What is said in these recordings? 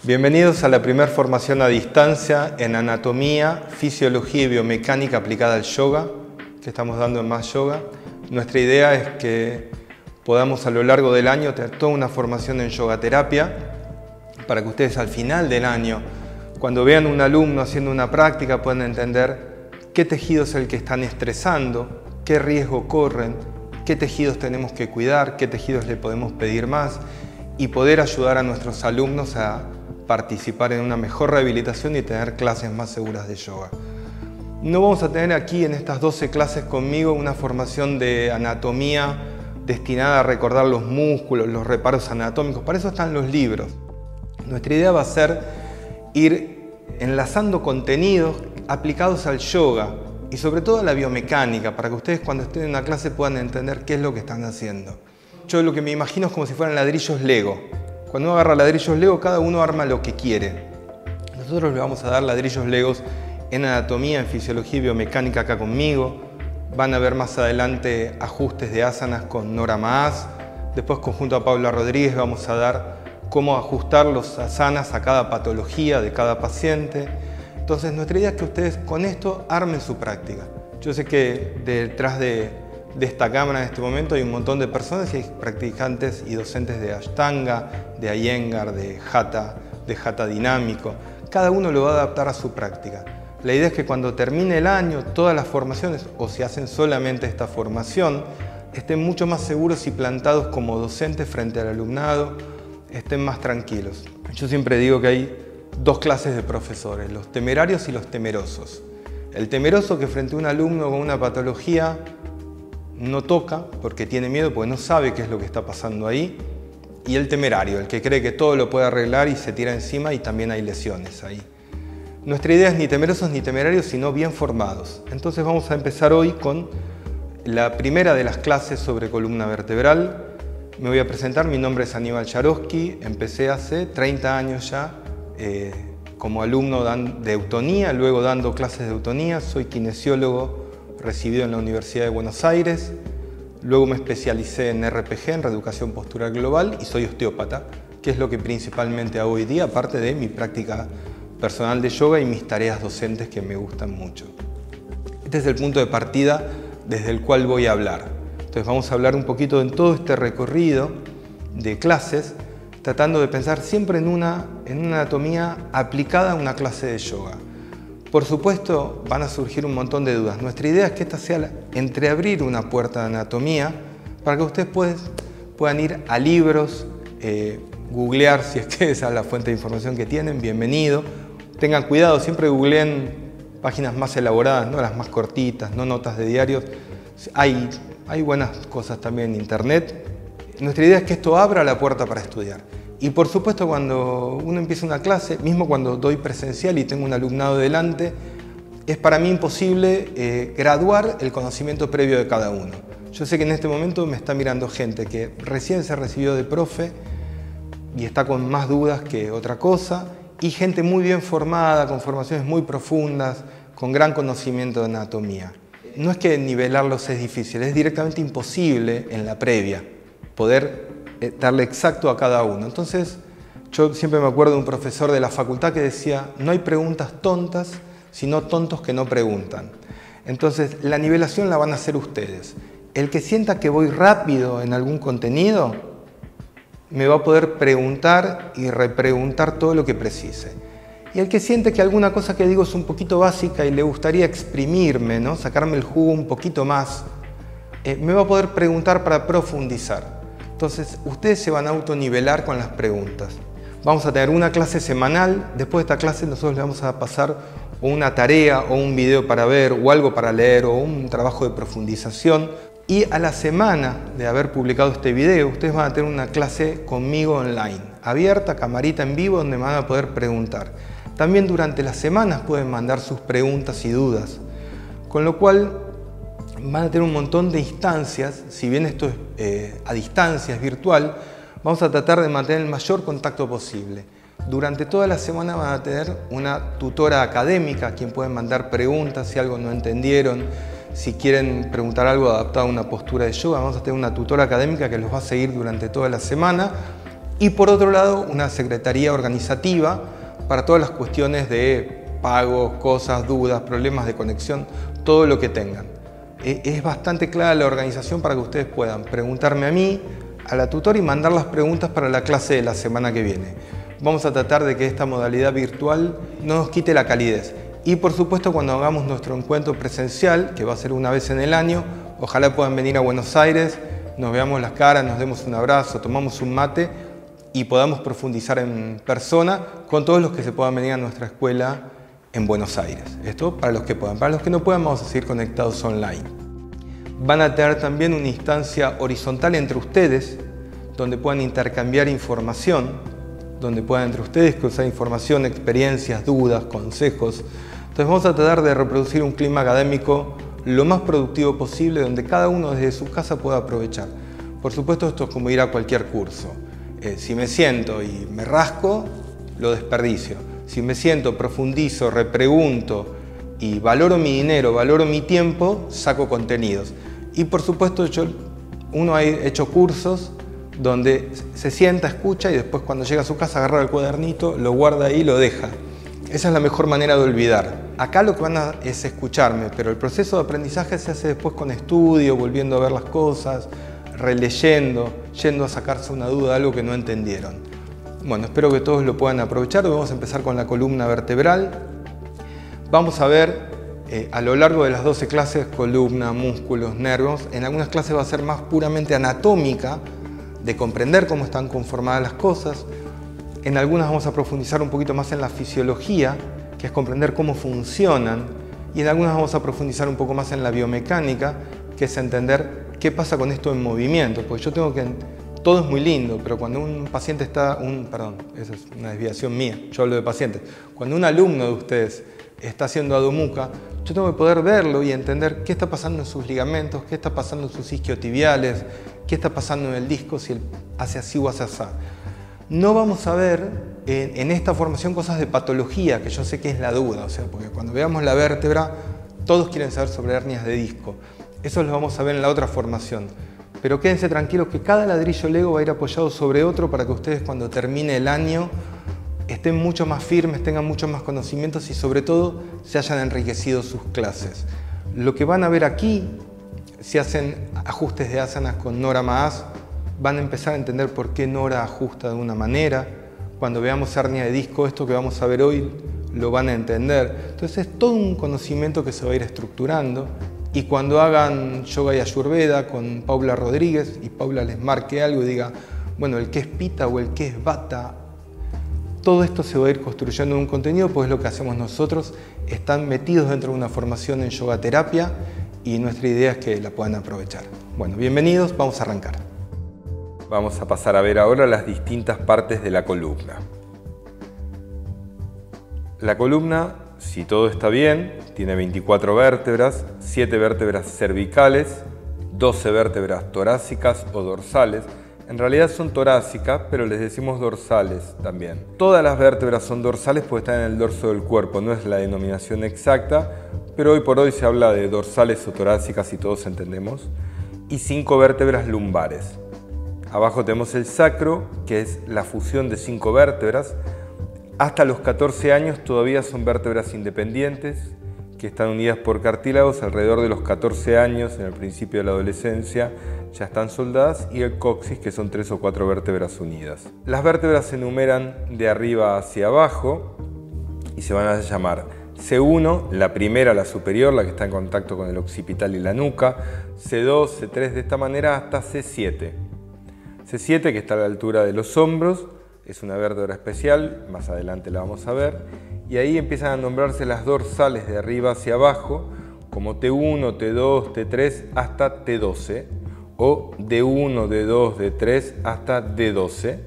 Bienvenidos a la primera formación a distancia en anatomía, fisiología y biomecánica aplicada al yoga, que estamos dando en Más Yoga. Nuestra idea es que podamos a lo largo del año tener toda una formación en yoga terapia para que ustedes al final del año, cuando vean un alumno haciendo una práctica, puedan entender qué tejido es el que están estresando, qué riesgo corren, qué tejidos tenemos que cuidar, qué tejidos le podemos pedir más y poder ayudar a nuestros alumnos a participar en una mejor rehabilitación y tener clases más seguras de yoga. No vamos a tener aquí en estas 12 clases conmigo una formación de anatomía destinada a recordar los músculos, los reparos anatómicos. Para eso están los libros. Nuestra idea va a ser ir enlazando contenidos aplicados al yoga y sobre todo a la biomecánica, para que ustedes cuando estén en una clase puedan entender qué es lo que están haciendo. Yo lo que me imagino es como si fueran ladrillos Lego. Cuando uno agarra ladrillos Lego, cada uno arma lo que quiere. Nosotros le vamos a dar ladrillos Legos en anatomía, en fisiología y biomecánica acá conmigo. Van a ver más adelante ajustes de asanas con Nora Maas. Después, junto a Paula Rodríguez, vamos a dar cómo ajustar los asanas a cada patología de cada paciente. Entonces, nuestra idea es que ustedes con esto armen su práctica. Yo sé que detrás de esta cámara en este momento hay un montón de personas y hay practicantes y docentes de Ashtanga, de Iyengar, de Hatha dinámico. Cada uno lo va a adaptar a su práctica. La idea es que cuando termine el año, todas las formaciones, o si hacen solamente esta formación, estén mucho más seguros y plantados como docentes frente al alumnado, estén más tranquilos. Yo siempre digo que hay dos clases de profesores, los temerarios y los temerosos. El temeroso que frente a un alumno con una patología no toca porque tiene miedo, porque no sabe qué es lo que está pasando ahí. Y el temerario, el que cree que todo lo puede arreglar y se tira encima y también hay lesiones ahí. Nuestra idea es ni temerosos ni temerarios, sino bien formados. Entonces vamos a empezar hoy con la primera de las clases sobre columna vertebral. Me voy a presentar, mi nombre es Aníbal Yaroski, empecé hace 30 años ya como alumno de eutonía, luego dando clases de eutonía, soy kinesiólogo recibido en la Universidad de Buenos Aires, luego me especialicé en RPG, en reeducación postural global, y soy osteópata, que es lo que principalmente hago hoy día, aparte de mi práctica personal de yoga y mis tareas docentes que me gustan mucho. Este es el punto de partida desde el cual voy a hablar. Entonces vamos a hablar un poquito en todo este recorrido de clases, tratando de pensar siempre en una anatomía aplicada a una clase de yoga. Por supuesto, van a surgir un montón de dudas. Nuestra idea es que esta sea entreabrir una puerta de anatomía para que ustedes puedan ir a libros, googlear si es que esa es la fuente de información que tienen, bienvenido. Tengan cuidado, siempre googleen páginas más elaboradas, no las más cortitas, no notas de diarios. Hay buenas cosas también en internet. Nuestra idea es que esto abra la puerta para estudiar. Y por supuesto, cuando uno empieza una clase, mismo cuando doy presencial y tengo un alumnado delante, es para mí imposible graduar el conocimiento previo de cada uno. Yo sé que en este momento me está mirando gente que recién se recibió de profe y está con más dudas que otra cosa, y gente muy bien formada, con formaciones muy profundas, con gran conocimiento de anatomía. No es que nivelarlos es difícil, es directamente imposible en la previa poder darle exacto a cada uno. Entonces, yo siempre me acuerdo de un profesor de la facultad que decía: no hay preguntas tontas, sino tontos que no preguntan. Entonces, la nivelación la van a hacer ustedes. El que sienta que voy rápido en algún contenido, me va a poder preguntar y repreguntar todo lo que precise. Y el que siente que alguna cosa que digo es un poquito básica y le gustaría exprimirme, ¿no? Sacarme el jugo un poquito más, me va a poder preguntar para profundizar. Entonces, ustedes se van a autonivelar con las preguntas. Vamos a tener una clase semanal. Después de esta clase nosotros le vamos a pasar una tarea o un video para ver o algo para leer o un trabajo de profundización. Y a la semana de haber publicado este video, ustedes van a tener una clase conmigo online, abierta, camarita en vivo, donde me van a poder preguntar. También durante las semanas pueden mandar sus preguntas y dudas. Con lo cual van a tener un montón de instancias. Si bien esto es a distancia, es virtual, vamos a tratar de mantener el mayor contacto posible. Durante toda la semana van a tener una tutora académica a quien pueden mandar preguntas si algo no entendieron, si quieren preguntar algo adaptado a una postura de yoga. Vamos a tener una tutora académica que los va a seguir durante toda la semana Y por otro lado, una secretaría organizativa para todas las cuestiones de pagos, cosas, dudas, problemas de conexión, todo lo que tengan. Es bastante clara la organización para que ustedes puedan preguntarme a mí, a la tutora, y mandar las preguntas para la clase de la semana que viene. Vamos a tratar de que esta modalidad virtual no nos quite la calidez. Y por supuesto, cuando hagamos nuestro encuentro presencial, que va a ser una vez en el año, ojalá puedan venir a Buenos Aires, nos veamos las caras, nos demos un abrazo, tomamos un mate y podamos profundizar en persona con todos los que se puedan venir a nuestra escuela en Buenos Aires. Esto para los que puedan. Para los que no puedan, vamos a seguir conectados online. Van a tener también una instancia horizontal entre ustedes, donde puedan intercambiar información, donde puedan entre ustedes cruzar información, experiencias, dudas, consejos. Entonces vamos a tratar de reproducir un clima académico lo más productivo posible, donde cada uno desde su casa pueda aprovechar. Por supuesto, esto es como ir a cualquier curso. Si me siento y me rasco, lo desperdicio. Si me siento, profundizo, repregunto y valoro mi dinero, valoro mi tiempo, saco contenidos. Y por supuesto, uno ha hecho cursos donde se sienta, escucha y después cuando llega a su casa agarra el cuadernito, lo guarda ahí y lo deja. Esa es la mejor manera de olvidar. Acá lo que es escucharme, pero el proceso de aprendizaje se hace después con estudio, volviendo a ver las cosas, releyendo, yendo a sacarse una duda, algo que no entendieron. Bueno, espero que todos lo puedan aprovechar. Hoy vamos a empezar con la columna vertebral. Vamos a ver a lo largo de las 12 clases columna, músculos, nervios. En algunas clases va a ser más puramente anatómica, de comprender cómo están conformadas las cosas. En algunas vamos a profundizar un poquito más en la fisiología, que es comprender cómo funcionan. Y en algunas vamos a profundizar un poco más en la biomecánica, que es entender qué pasa con esto en movimiento. Porque yo tengo que... Todo es muy lindo, pero cuando un paciente está... Perdón, esa es una desviación mía, yo hablo de pacientes. Cuando un alumno de ustedes está haciendo adomuca, yo tengo que poder verlo y entender qué está pasando en sus ligamentos, qué está pasando en sus isquiotibiales, qué está pasando en el disco, si él hace así o hace así. No vamos a ver en esta formación cosas de patología, que yo sé que es la duda, o sea, porque cuando veamos la vértebra, todos quieren saber sobre hernias de disco. Eso lo vamos a ver en la otra formación. Pero quédense tranquilos que cada ladrillo Lego va a ir apoyado sobre otro para que ustedes cuando termine el año estén mucho más firmes, tengan muchos más conocimientos y sobre todo se hayan enriquecido sus clases. Lo que van a ver aquí, si hacen ajustes de asanas con Nora Maas, van a empezar a entender por qué Nora ajusta de una manera. Cuando veamos hernia de disco, esto que vamos a ver hoy, lo van a entender. Entonces es todo un conocimiento que se va a ir estructurando. Y cuando hagan yoga y ayurveda con Paula Rodríguez y Paula les marque algo y diga, bueno, el que es pita o el que es bata, todo esto se va a ir construyendo en un contenido, pues es lo que hacemos nosotros. Están metidos dentro de una formación en yoga terapia y nuestra idea es que la puedan aprovechar. Bueno, bienvenidos, vamos a arrancar. Vamos a pasar a ver ahora las distintas partes de la columna. La columna, si todo está bien, tiene 24 vértebras, 7 vértebras cervicales, 12 vértebras torácicas o dorsales. En realidad son torácicas, pero les decimos dorsales también. Todas las vértebras son dorsales porque están en el dorso del cuerpo, no es la denominación exacta, pero hoy por hoy se habla de dorsales o torácicas y todos entendemos. Y 5 vértebras lumbares. Abajo tenemos el sacro, que es la fusión de 5 vértebras. Hasta los 14 años todavía son vértebras independientes, que están unidas por cartílagos. Alrededor de los 14 años, en el principio de la adolescencia, ya están soldadas, y el coxis, que son 3 o 4 vértebras unidas. Las vértebras se enumeran de arriba hacia abajo y se van a llamar C1, la primera, la superior, la que está en contacto con el occipital y la nuca, C2, C3, de esta manera hasta C7. C7, que está a la altura de los hombros, es una vértebra especial, más adelante la vamos a ver, y ahí empiezan a nombrarse las dorsales de arriba hacia abajo, como T1, T2, T3 hasta T12, o D1, D2, D3 hasta D12.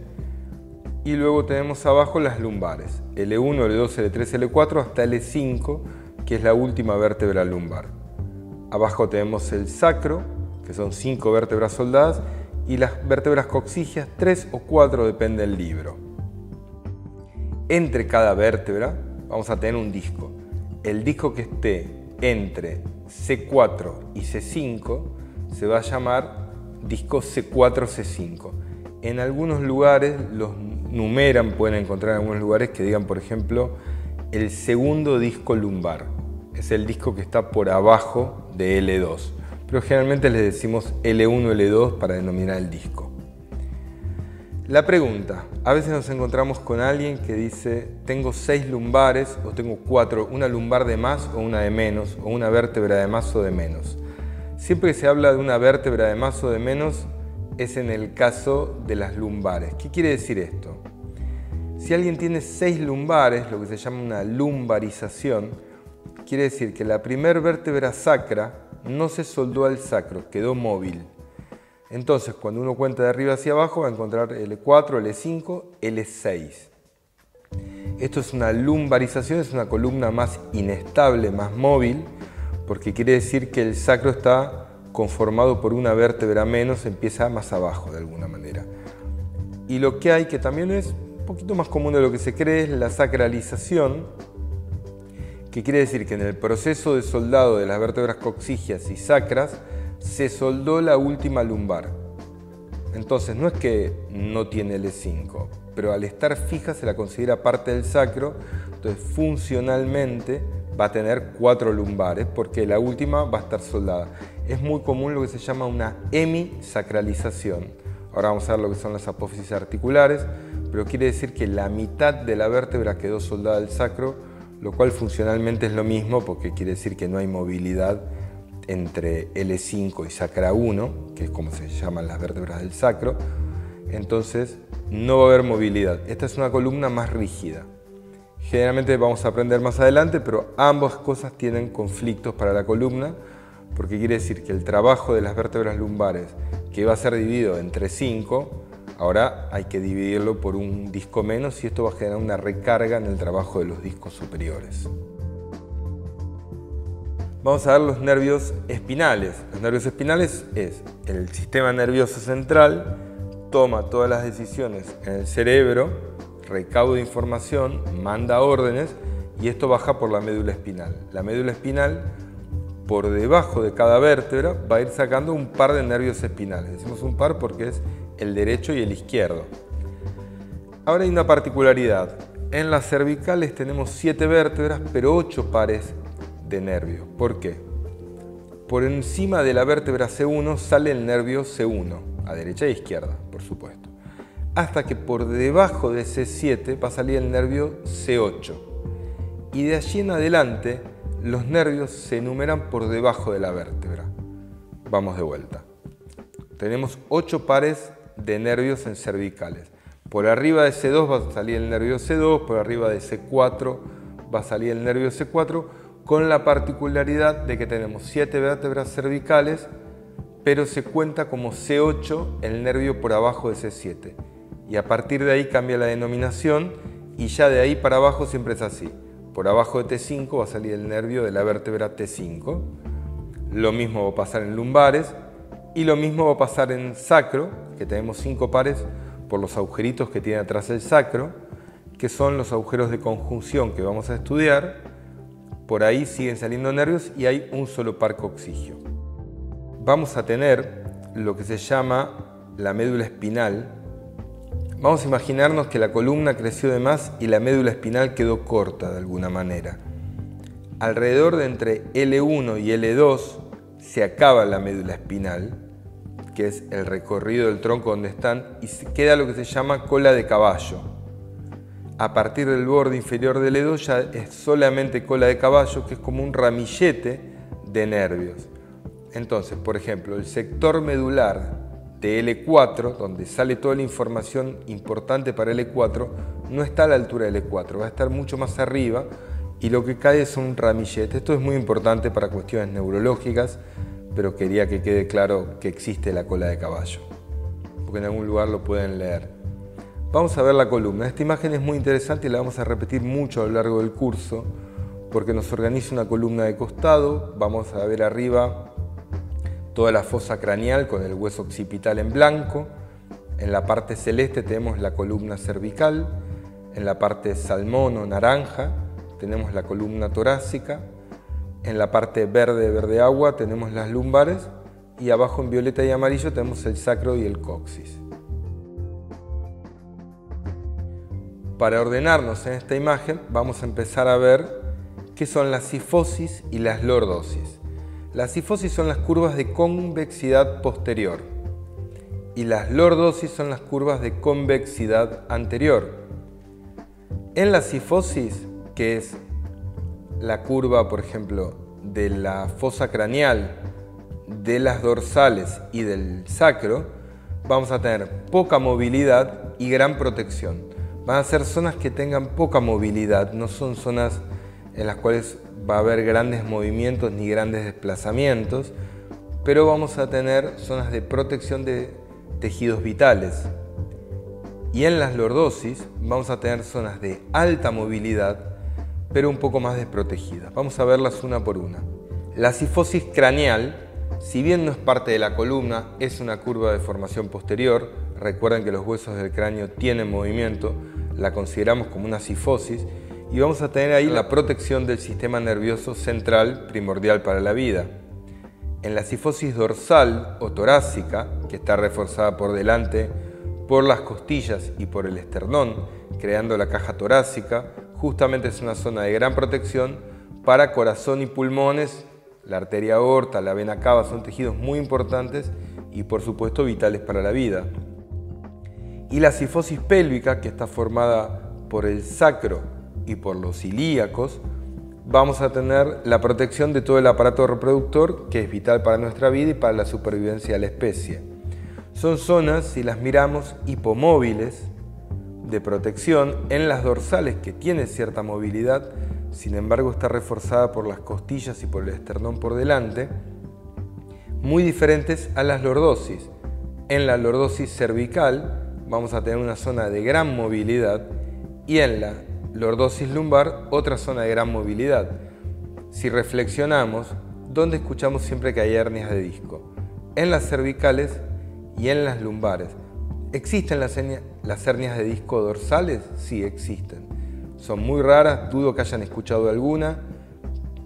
Y luego tenemos abajo las lumbares, L1, L2, L3, L4 hasta L5, que es la última vértebra lumbar. Abajo tenemos el sacro, que son 5 vértebras soldadas, y las vértebras coxígeas, 3 o 4, depende del libro. Entre cada vértebra vamos a tener un disco. El disco que esté entre C4 y C5 se va a llamar disco C4-C5. En algunos lugares los numeran, pueden encontrar en algunos lugares que digan, por ejemplo, el segundo disco lumbar. Es el disco que está por abajo de L2, pero generalmente les decimos L1, L2 para denominar el disco. La pregunta, a veces nos encontramos con alguien que dice tengo 6 lumbares o tengo 4, una lumbar de más o una de menos, o una vértebra de más o de menos. Siempre que se habla de una vértebra de más o de menos es en el caso de las lumbares. ¿Qué quiere decir esto? Si alguien tiene 6 lumbares, lo que se llama una lumbarización, quiere decir que la primer vértebra sacra no se soldó al sacro, quedó móvil. Entonces, cuando uno cuenta de arriba hacia abajo, va a encontrar L4, L5, L6. Esto es una lumbarización, es una columna más inestable, más móvil, porque quiere decir que el sacro está conformado por una vértebra menos, empieza más abajo de alguna manera. Y lo que hay, que también es un poquito más común de lo que se cree, es la sacralización, que quiere decir que en el proceso de soldado de las vértebras coxígeas y sacras, se soldó la última lumbar. Entonces no es que no tiene L5, pero al estar fija se la considera parte del sacro, entonces funcionalmente va a tener 4 lumbares porque la última va a estar soldada. Es muy común lo que se llama una hemisacralización. Ahora vamos a ver lo que son las apófisis articulares, pero quiere decir que la mitad de la vértebra quedó soldada al sacro, lo cual funcionalmente es lo mismo porque quiere decir que no hay movilidad entre L5 y sacra 1, que es como se llaman las vértebras del sacro, entonces no va a haber movilidad. Esta es una columna más rígida. Generalmente vamos a aprender más adelante, pero ambas cosas tienen conflictos para la columna, porque quiere decir que el trabajo de las vértebras lumbares, que va a ser dividido entre 5, ahora hay que dividirlo por un disco menos y esto va a generar una recarga en el trabajo de los discos superiores. Vamos a ver los nervios espinales. Los nervios espinales es el sistema nervioso central, toma todas las decisiones en el cerebro, recauda información, manda órdenes y esto baja por la médula espinal. La médula espinal, por debajo de cada vértebra, va a ir sacando un par de nervios espinales. Decimos un par porque es el derecho y el izquierdo. Ahora hay una particularidad. En las cervicales tenemos 7 vértebras, pero 8 pares de nervios. ¿Por qué? Por encima de la vértebra C1 sale el nervio C1, a derecha e izquierda, por supuesto. Hasta que por debajo de C7 va a salir el nervio C8. Y de allí en adelante los nervios se enumeran por debajo de la vértebra. Vamos de vuelta. Tenemos 8 pares de nervios en cervicales. Por arriba de C2 va a salir el nervio C2, por arriba de C4 va a salir el nervio C4, con la particularidad de que tenemos 7 vértebras cervicales, pero se cuenta como C8 el nervio por abajo de C7. Y a partir de ahí cambia la denominación y ya de ahí para abajo siempre es así. Por abajo de T5 va a salir el nervio de la vértebra T5. Lo mismo va a pasar en lumbares y lo mismo va a pasar en sacro, que tenemos 5 pares por los agujeritos que tiene atrás el sacro, que son los agujeros de conjunción que vamos a estudiar. Por ahí siguen saliendo nervios y hay un solo par coxígeo. Vamos a tener lo que se llama la médula espinal. Vamos a imaginarnos que la columna creció de más y la médula espinal quedó corta de alguna manera. Alrededor de entre L1 y L2 se acaba la médula espinal, que es el recorrido del tronco donde están, y queda lo que se llama cola de caballo. A partir del borde inferior del L2 ya es solamente cola de caballo, que es como un ramillete de nervios. Entonces, por ejemplo, el sector medular de L4, donde sale toda la información importante para L4, no está a la altura de L4, va a estar mucho más arriba y lo que cae es un ramillete. Esto es muy importante para cuestiones neurológicas, pero quería que quede claro que existe la cola de caballo, porque en algún lugar lo pueden leer. Vamos a ver la columna. Esta imagen es muy interesante y la vamos a repetir mucho a lo largo del curso, porque nos organiza una columna de costado. Vamos a ver arriba toda la fosa craneal con el hueso occipital en blanco. En la parte celeste tenemos la columna cervical. En la parte salmón o naranja tenemos la columna torácica. En la parte verde, verde agua, tenemos las lumbares. Y abajo en violeta y amarillo tenemos el sacro y el coxis. Para ordenarnos en esta imagen vamos a empezar a ver qué son la cifosis y las lordosis. Las cifosis son las curvas de convexidad posterior y las lordosis son las curvas de convexidad anterior. En la cifosis, que es la curva, por ejemplo, de la fosa craneal, de las dorsales y del sacro, vamos a tener poca movilidad y gran protección. Van a ser zonas que tengan poca movilidad, no son zonas en las cuales va a haber grandes movimientos ni grandes desplazamientos, pero vamos a tener zonas de protección de tejidos vitales. Y en las lordosis vamos a tener zonas de alta movilidad, pero un poco más desprotegidas. Vamos a verlas una por una. La cifosis craneal, si bien no es parte de la columna, es una curva de formación posterior. Recuerden que los huesos del cráneo tienen movimiento, la consideramos como una cifosis, y vamos a tener ahí la protección del sistema nervioso central primordial para la vida. En la cifosis dorsal o torácica, que está reforzada por delante por las costillas y por el esternón, creando la caja torácica, justamente es una zona de gran protección para corazón y pulmones. La arteria aorta, la vena cava son tejidos muy importantes y por supuesto vitales para la vida. Y la cifosis pélvica, que está formada por el sacro y por los ilíacos, vamos a tener la protección de todo el aparato reproductor, que es vital para nuestra vida y para la supervivencia de la especie. Son zonas, si las miramos, hipomóviles de protección en las dorsales, que tienen cierta movilidad, sin embargo está reforzada por las costillas y por el esternón por delante, muy diferentes a las lordosis. En la lordosis cervical vamos a tener una zona de gran movilidad y en la lordosis lumbar otra zona de gran movilidad. Si reflexionamos, ¿dónde escuchamos siempre que hay hernias de disco? En las cervicales y en las lumbares. ¿Existen las hernias de disco dorsales? Sí, existen. Son muy raras, dudo que hayan escuchado alguna,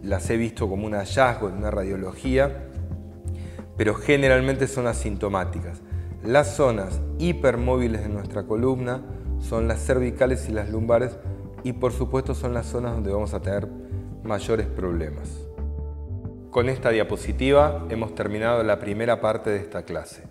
las he visto como un hallazgo en una radiología, pero generalmente son asintomáticas. Las zonas hipermóviles de nuestra columna son las cervicales y las lumbares, y por supuesto son las zonas donde vamos a tener mayores problemas. Con esta diapositiva hemos terminado la primera parte de esta clase.